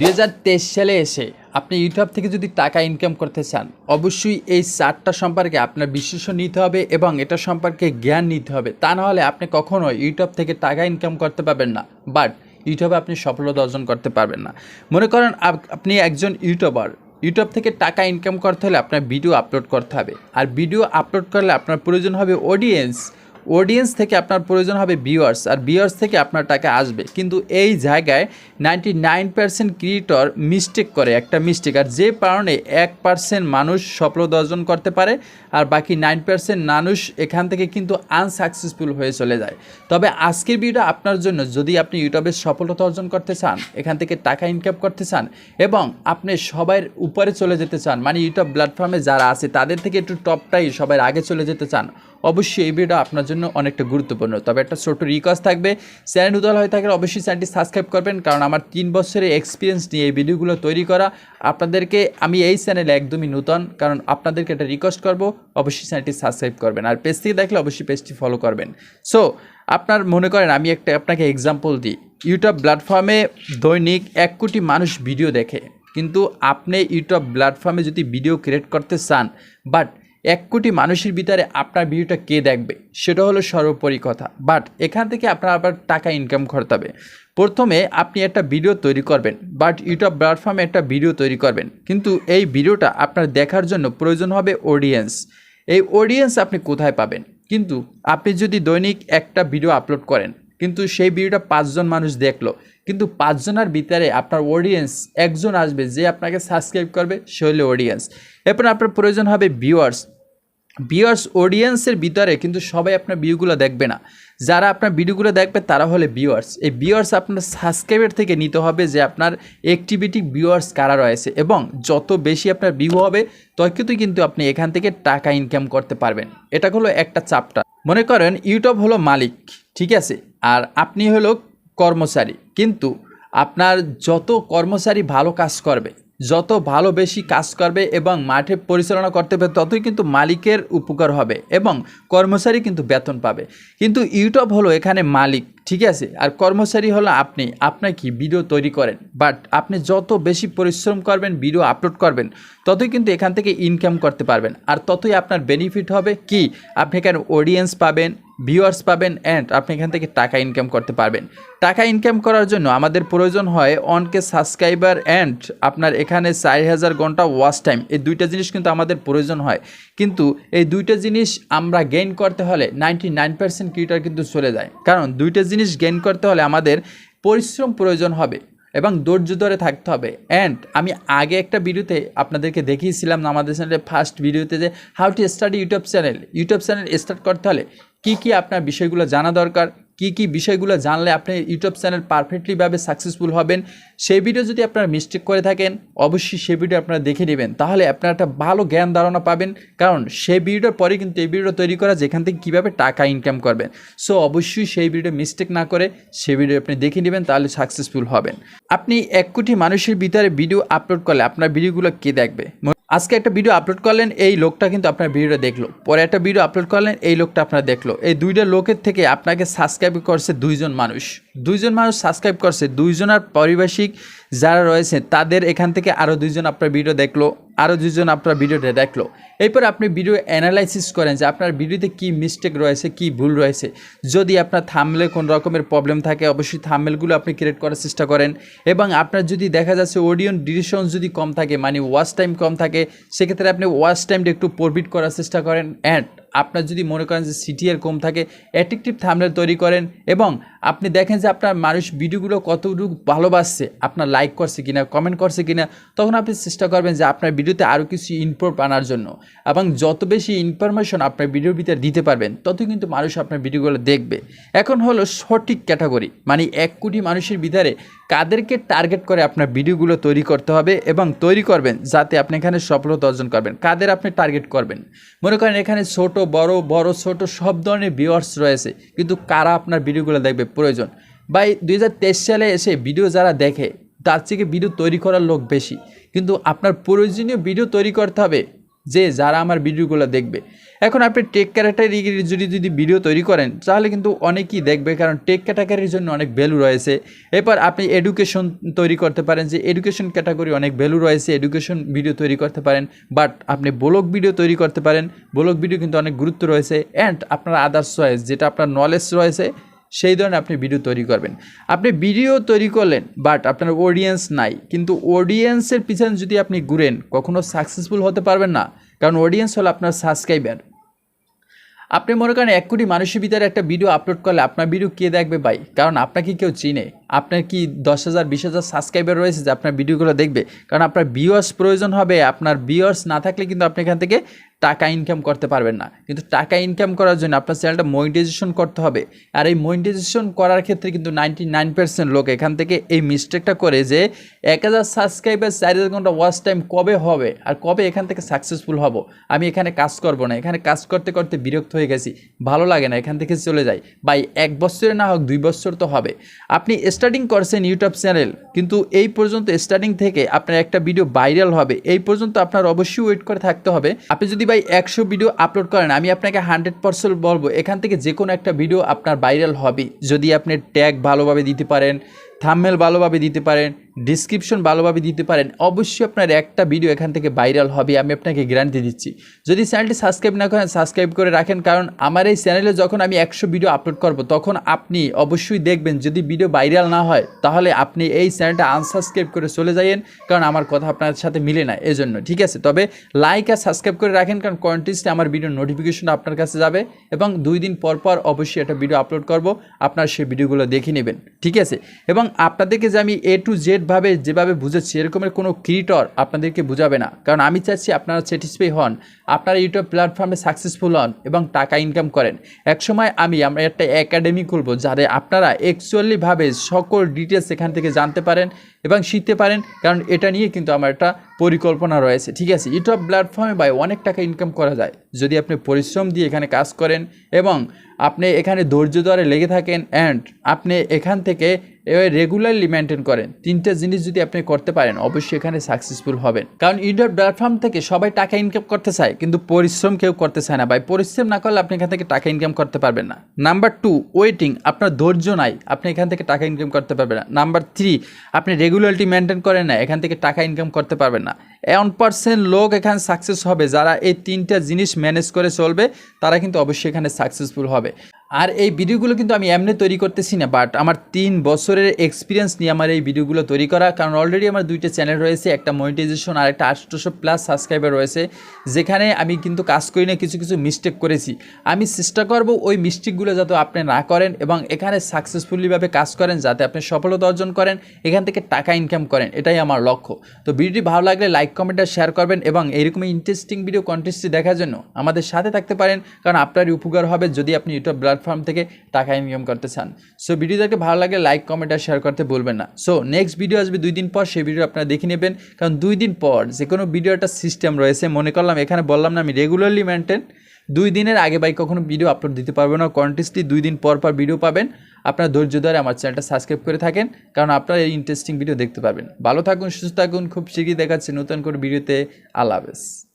2023 সালে এসে আপনি ইউটিউব থেকে যদি টাকা ইনকাম করতে চান, অবশ্যই এই চারটা সম্পর্কে আপনার বিশ্লেষণ নিতে হবে এবং এটা সম্পর্কে জ্ঞান নিতে হবে। তা না হলে আপনি কখনো ইউটিউব থেকে টাকা ইনকাম করতে পারবেন না, বাট ইউটিউবে আপনি সফলতা অর্জন করতে পারবেন না। মনে করেন আপনি একজন ইউটিউবার, ইউটিউব থেকে টাকা ইনকাম করতে হলে আপনার ভিডিও আপলোড করতে হবে, আর ভিডিও আপলোড করলে আপনার প্রয়োজন হবে অডিয়েন্স থেকে আপনার প্রয়োজন হবে ভিউয়ার্স, আর ভিউয়ার্স থেকে আপনার টাকা আসবে। কিন্তু এই জায়গায় 99% ক্রিয়েটর মিস্টেক করে, একটা মিস্টেক, আর যে কারণে 1% মানুষ সফলতা অর্জন করতে পারে আর বাকি 9% মানুষ এখান থেকে কিন্তু আনসাকসেসফুল হয়ে চলে যায়। তবে আজকের ভিডিও আপনার জন্য, যদি আপনি ইউটিউবে সফলতা অর্জন করতে চান, এখান থেকে টাকা ইনকাম করতে চান এবং আপনি সবার উপরে চলে যেতে চান, মানে ইউটিউব প্ল্যাটফর্মে যারা আছে তাদের থেকে একটু টপটাই সবার আগে চলে যেতে চান, অবশ্যই এই ভিডিও আপনার জন্য অনেকটা গুরুত্বপূর্ণ। তবে একটা ছোট রিকোয়েস্ট থাকবে, চ্যানেল নতুন হয়ে থাকলে অবশ্যই চ্যানেলটি সাবস্ক্রাইব করবেন, কারণ আমার 3 বছরের এক্সপিরিয়েন্স নিয়ে এই ভিডিওগুলো তৈরি করা। আপনাদেরকে আমি এই চ্যানেলে একদমই নতুন, কারণ আপনাদেরকে একটা রিকোয়েস্ট করব, অবশ্যই চ্যানেলটি সাবস্ক্রাইব করবেন, আর পেজ থেকে দেখলে অবশ্যই পেজটি ফলো করবেন। সো আপনার মনে করেন আমি আপনাকে এক্সাম্পল দিই, ইউটিউব প্ল্যাটফর্মে দৈনিক 1 কোটি মানুষ ভিডিও দেখে, কিন্তু আপনি ইউটিউব প্ল্যাটফর্মে যদি ভিডিও ক্রিয়েট করতে চান, বাট 1 কোটি মানুষের ভিতরে আপনার ভিডিওটা কে দেখবে, সেটা হলো সর্বোপরি কথা। বাট এখান থেকে আপনার আবার টাকা ইনকাম করতে হবে। প্রথমে আপনি একটা ভিডিও তৈরি করবেন, বাট ইউটিউব প্ল্যাটফর্মে একটা ভিডিও তৈরি করবেন, কিন্তু এই ভিডিওটা আপনার দেখার জন্য প্রয়োজন হবে অডিয়েন্স। এই অডিয়েন্স আপনি কোথায় পাবেন? কিন্তু আপনি যদি দৈনিক একটা ভিডিও আপলোড করেন, কিন্তু সেই ভিডিওটা 5 জন মানুষ দেখলো, কিন্তু 5 জনের ভিতরে আপনার অডিয়েন্স একজন আসবে যে আপনাকে সাবস্ক্রাইব করবে, সে হলো অডিয়েন্স। এরপর আপনার প্রয়োজন হবে ভিউয়ার্স অডিয়েন্সের ভিতরে কিন্তু সবাই আপনার ভিডিওগুলো দেখবে না, যারা আপনার ভিডিওগুলো দেখবে তারা হলে ভিউয়ার্স। এই ভিউয়ার্স আপনার সাবস্ক্রাইবার থেকে নিতে হবে যে আপনার অ্যাক্টিভিটি ভিউয়ার্স কারা রয়েছে, এবং যত বেশি আপনার ভিউ হবে তত কিন্তু আপনি এখান থেকে টাকা ইনকাম করতে পারবেন। এটা হলো একটা চ্যাপ্টার। মনে করেন ইউটিউব হলো মালিক, ঠিক আছে, আর আপনি হলো কর্মচারী, কিন্তু আপনার যত কর্মচারী ভালো কাজ করবে, যত ভালো বেশি কাজ করবে এবং মাঠে পরিচালনা করতে পারবে, ততই কিন্তু মালিকের উপকার হবে এবং কর্মচারী কিন্তু বেতন পাবে। কিন্তু ইউটিউব হলো এখানে মালিক, ঠিক আছে, আর কর্মচারী হলো আপনি। আপনার কি ভিডিও তৈরি করেন, বাট আপনি যত বেশি পরিশ্রম করবেন, ভিডিও আপলোড করবেন, ততই কিন্তু এখান থেকে ইনকাম করতে পারবেন, আর ততই আপনার বেনিফিট হবে কি, আপনি এখানে অডিয়েন্স পাবেন, ভিউয়ার্স পাবেন, অ্যান্ড আপনি এখান থেকে টাকা ইনকাম করতে পারবেন। টাকা ইনকাম করার জন্য আমাদের প্রয়োজন হয় 1K সাবস্ক্রাইবার অ্যান্ড আপনার এখানে 4000 ঘন্টা ওয়াচ টাইম। এই দুইটা জিনিস কিন্তু আমাদের প্রয়োজন হয়, কিন্তু এই দুইটা জিনিস আমরা গেইন করতে হলে 99% ক্রিয়েটর কিন্তু চলে যায়, কারণ দুইটা জিনিস গেইন করতে হলে আমাদের পরিশ্রম প্রয়োজন হবে এবং ধৈর্য ধরে থাকতে হবে। অ্যান্ড আমি আগে একটা ভিডিওতে আপনাদেরকে দেখিয়েছিলাম আমাদের চ্যানেলে, ফার্স্ট ভিডিওতে, যে how to start YouTube channel start করতে হলে কি আপনার বিষয়গুলো জানা দরকার, কি বিষয়গুলো জানলে আপনি ইউটিউব চ্যানেল পারফেক্টলিভাবে সাকসেসফুল হবেন। সেই ভিডিও যদি আপনারা মিস্টেক করে থাকেন, অবশ্যই সেই ভিডিও আপনারা দেখে নেবেন, তাহলে আপনারা একটা ভালো জ্ঞান ধারণা পাবেন, কারণ সেই ভিডিওর পরে কিন্তু এই ভিডিও তৈরি করা যেখান থেকে কীভাবে টাকা ইনকাম করবেন। সো অবশ্যই সেই ভিডিও মিস্টেক না করে সেই ভিডিও আপনি দেখে নেবেন, তাহলে সাকসেসফুল হবেন। আপনি 1 কোটি মানুষের ভিতরে ভিডিও আপলোড করলে আপনার ভিডিওগুলো কে দেখবে? আজকে একটা ভিডিও আপলোড করলেন, এই লোকটা কিন্তু আপনার ভিডিওটা দেখলো, পরে একটা ভিডিও আপলোড করলেন, এই লোকটা আপনার দেখলো। এই দুইটা লোকের থেকে আপনাকে সাবস্ক্রাইব করছে 2 জন মানুষ সাবস্ক্রাইব করছে, 2 জনের পারিপার্শ্বিক যারা রয়েছে তাদের এখান থেকে আরও 2 জন আপনার ভিডিও দেখলো, আরও 2 জন আপনার ভিডিওটা দেখলো। এরপর আপনি ভিডিও অ্যানালাইসিস করেন যে আপনার ভিডিওতে কী মিস্টেক রয়েছে, কী ভুল রয়েছে। যদি আপনার থাম্বনেলে কোন রকমের প্রবলেম থাকে, অবশ্যই থাম্বনেলগুলো আপনি ক্রিয়েট করার চেষ্টা করেন, এবং আপনার যদি দেখা যাচ্ছে অডিও ডিউরেশন যদি কম থাকে, মানে ওয়াচ টাইম কম থাকে, সেক্ষেত্রে আপনি ওয়াচ টাইমটা একটু প্রফিট করার চেষ্টা করেন। অ্যান্ড আপনার যদি মনে করেন যে সিটিআর কম থাকে, অ্যাট্রাকটিভ থাম্বনেল তৈরি করেন, এবং আপনি দেখেন যে আপনার মানুষ ভিডিওগুলো কতটুকু ভালোবাসছে, আপনার লাইক করছে কিনা, কমেন্ট করছে কিনা, তখন আপনি চেষ্টা করবেন যে আপনার ভিডিওতে আরও কিছু ইনপুট আনার জন্য, এবং যত বেশি ইনফরমেশন আপনার ভিডিওর ভিতরে দিতে পারবেন, ততই কিন্তু মানুষ আপনার ভিডিওগুলো দেখবে। এখন হলো সঠিক ক্যাটাগরি, মানে 1 কোটি মানুষের ভিতরে কাদেরকে টার্গেট করে আপনার ভিডিওগুলো তৈরি করতে হবে এবং তৈরি করবেন, যাতে আপনি এখানে সফলতা অর্জন করবেন। কাদের আপনি টার্গেট করবেন? মনে করেন এখানে ছোট বড় ছোট সব ধরনের ভিউয়ার্স রয়েছে, কিন্তু কারা আপনার ভিডিওগুলো দেখবে প্রয়োজন। ভাই 2023 সালে এসে ভিডিও যারা দেখে, তার থেকে ভিডিও তৈরি করার লোক বেশি, কিন্তু আপনার প্রয়োজনীয় ভিডিও তৈরি করতে হবে যে যারা আমার ভিডিওগুলো দেখবে। এখন আপনি টেক ক্যাটাগরির যদি ভিডিও তৈরি করেন তাহলে কিন্তু অনেকেই দেখবে, কারণ টেক ক্যাটাগরির জন্য অনেক ভ্যালু রয়েছে। এরপর আপনি এডুকেশন তৈরি করতে পারেন, যে এডুকেশন ক্যাটাগরি অনেক ভ্যালু রয়েছে, এডুকেশন ভিডিও তৈরি করতে পারেন। বাট আপনি ব্লগ ভিডিও তৈরি করতে পারেন, ব্লগ ভিডিও কিন্তু অনেক গুরুত্ব রয়েছে। অ্যান্ড আপনার আদার্স চয়েস, যেটা আপনার নলেজ রয়েছে সেই ধরনের আপনি ভিডিও তৈরি করবেন। আপনি ভিডিও তৈরি করলেন বাট আপনার অডিয়েন্স নাই, কিন্তু অডিয়েন্সের পিছনে যদি আপনি ঘুরেন কখনো সাকসেসফুল হতে পারবেন না, কারণ অডিয়েন্স হলো আপনার সাবস্ক্রাইবার। আপনি মনে করেন 1 কোটি মানুষের ভিতরে একটা ভিডিও আপলোড করলে আপনার ভিডিও কে দেখবে ভাই? কারণ আপনাকে কেউ চিনে। আপনার কি 10,000 20,000 সাবস্ক্রাইবার রয়েছে যে আপনার ভিডিওগুলো দেখবে? কারণ আপনার ভিউয়ার্স প্রয়োজন হবে। আপনার ভিউয়ার্স না থাকলে কিন্তু আপনি এখান থেকে টাকা ইনকাম করতে পারবেন না। কিন্তু টাকা ইনকাম করার জন্য আপনার চ্যানেলটা মনিটাইজেশন করতে হবে। আর এই মনিটাইজেশন করার ক্ষেত্রে কিন্তু 99% লোক এখান থেকে এই মিস্টেকটা করে যে 1000 সাবস্ক্রাইবার 4000 ঘন্টা ওয়াচ টাইম কবে হবে আর কবে এখান থেকে সাকসেসফুল হব, আমি এখানে কাজ করব না, এখানে কাজ করতে করতে বিরক্ত হয়ে গেছি, ভালো লাগে না, এখান থেকে চলে যাই। ভাই 1 বছরে না হোক 2 বছর তো হবে। আপনি স্টার্টিং করছেন ইউটিউব চ্যানেল, কিন্তু এই পর্যন্ত স্টার্টিং থেকে আপনার একটা ভিডিও ভাইরাল হবে এই পর্যন্ত আপনার অবশ্যই ওয়েট করে থাকতে হবে। আপনি যদি ভাই 100 ভিডিও আপলোড করেন, আমি আপনাকে 100% বলবো এখান থেকে যে কোনো একটা ভিডিও আপনার ভাইরাল হবে যদি আপনি ট্যাগ ভালোভাবে দিতে পারেন, থাম্বনেল ভালোভাবে দিতে পারেন, ডিসক্রিপশন ভালোভাবে দিতে পারেন, অবশ্যই আপনার একটা ভিডিও এখান থেকে ভাইরাল হবে, আমি আপনাকে গ্যারান্টি দিচ্ছি। যদি চ্যানেলটি সাবস্ক্রাইব না করেন সাবস্ক্রাইব করে রাখেন, কারণ আমার এই চ্যানেলে যখন আমি 100 ভিডিও আপলোড করব তখন আপনি অবশ্যই দেখবেন যদি ভিডিও ভাইরাল না হয় তাহলে আপনি এই চ্যানেলটা আনসাবস্ক্রাইব করে চলে যাইয়েন, কারণ আমার কথা আপনার সাথে মিলে না এজন্য, ঠিক আছে? তবে লাইক আর সাবস্ক্রাইব করে রাখেন, কারণ কন্টিনিউসলি আমার ভিডিও নোটিফিকেশন আপনার কাছে যাবে এবং 2 দিন পর পর অবশ্যই একটা ভিডিও আপলোড করব, আপনার সেই ভিডিওগুলো দেখে নেবেন, ঠিক আছে? এবং আপনাদেরকে যে আমি A to Z ভাবে যেভাবে বুঝাচ্ছি এরকমের কোনো ক্রিয়েটর আপনাদেরকে বুঝাবে না, কারণ আমি চাচ্ছি আপনারা স্যাটিসফাই হন, আপনারা ইউটিউব প্ল্যাটফর্মে সাকসেসফুল হন এবং টাকা ইনকাম করেন। একসময় আমরা একটা একাডেমি খুলবো যাতে আপনারা অ্যাকচুয়ালিভাবে সকল ডিটেলস এখান থেকে জানতে পারেন এবং শিখতে পারেন, কারণ এটা নিয়ে কিন্তু আমার একটা পরিকল্পনা রয়েছে, ঠিক আছে? ইউটিউব প্ল্যাটফর্মে ভাই অনেক টাকা ইনকাম করা যায় যদি আপনি পরিশ্রম দিয়ে এখানে কাজ করেন এবং আপনি এখানে ধৈর্য ধরে লেগে থাকেন অ্যান্ড আপনি এখান থেকে রেগুলারলি মেনটেন করেন। 3টা জিনিস যদি আপনি করতে পারেন অবশ্যই এখানে সাকসেসফুল হবেন, কারণ ইউটিউব প্ল্যাটফর্ম থেকে সবাই টাকা ইনকাম করতে চায় কিন্তু পরিশ্রম কেউ করতে চায় না ভাই। পরিশ্রম না করলে আপনি এখান থেকে টাকা ইনকাম করতে পারবেন না। নাম্বার 2, ওয়েটিং, আপনার ধৈর্য নাই, আপনি এখান থেকে টাকা ইনকাম করতে পারবেন না। নাম্বার 3, আপনি রেগুলারিটি মেনটেন করেন না, এখান থেকে টাকা ইনকাম করতে পারবেন না। 1% লোক এখানে সাকসেস হবে যারা এই 3টা জিনিস ম্যানেজ করে চলবে, তারা কিন্তু অবশ্যই এখানে সাকসেসফুল হবে। আর এই ভিডিওগুলো কিন্তু আমি এমনি তৈরি করতেছি না, বাট আমার 3 বছরের এক্সপিরিয়েন্স নিয়ে আমার এই ভিডিওগুলো তৈরি করা, কারণ অলরেডি আমার 2টা চ্যানেল রয়েছে, একটা মনিটাইজেশন আর একটা 800+ সাবস্ক্রাইবার রয়েছে, যেখানে আমি কিন্তু কাজ করি না, কিছু কিছু মিস্টেক করেছি। আমি চেষ্টা করব ওই মিস্টেকগুলো যাতে আপনি না করেন এবং এখানে সাকসেসফুলিভাবে কাজ করেন, যাতে আপনি সফলতা অর্জন করেন, এখান থেকে টাকা ইনকাম করেন, এটাই আমার লক্ষ্য। তো ভিডিওটি ভালো লাগলে লাইক কমেন্ট আর শেয়ার করবেন এবং এইরকমই ইন্টারেস্টিং ভিডিও কন্টেন্টটি দেখার জন্য আমাদের সাথে থাকতে পারেন, কারণ আপনারই উপকার হবে যদি আপনি ইউটিউব প্ল্যাটফর্ম থেকে টাকা ইনকাম করতে চান। সো ভিডিওটাকে ভালো লাগলে লাইক কমেন্ট আর শেয়ার করতে ভুলবেন না। সো নেক্সট ভিডিও আসবে 2 দিন পর, সেই ভিডিও আপনারা দেখে নেবেন, কারণ 2 দিন পর যে কোনো ভিডিও একটা সিস্টেম রয়েছে। মনে করলাম এখানে বললাম না আমি রেগুলারলি মেনটেন, 2 দিনের আগে ভাই কখনো ভিডিও আপলোড দিতে পারবো না, কন্টিনিউসলি 2 দিন পর পর ভিডিও পাবেন। আপনারা ধৈর্য ধরে আমার চ্যানেলটা সাবস্ক্রাইব করে থাকেন, কারণ আপনারা এই ইন্টারেস্টিং ভিডিও দেখতে পাবেন। ভালো থাকুন, সুস্থ থাকুন, খুব শীঘ্রই দেখাচ্ছে নতুন করে ভিডিওতে। আল্লাহ হাফেজ।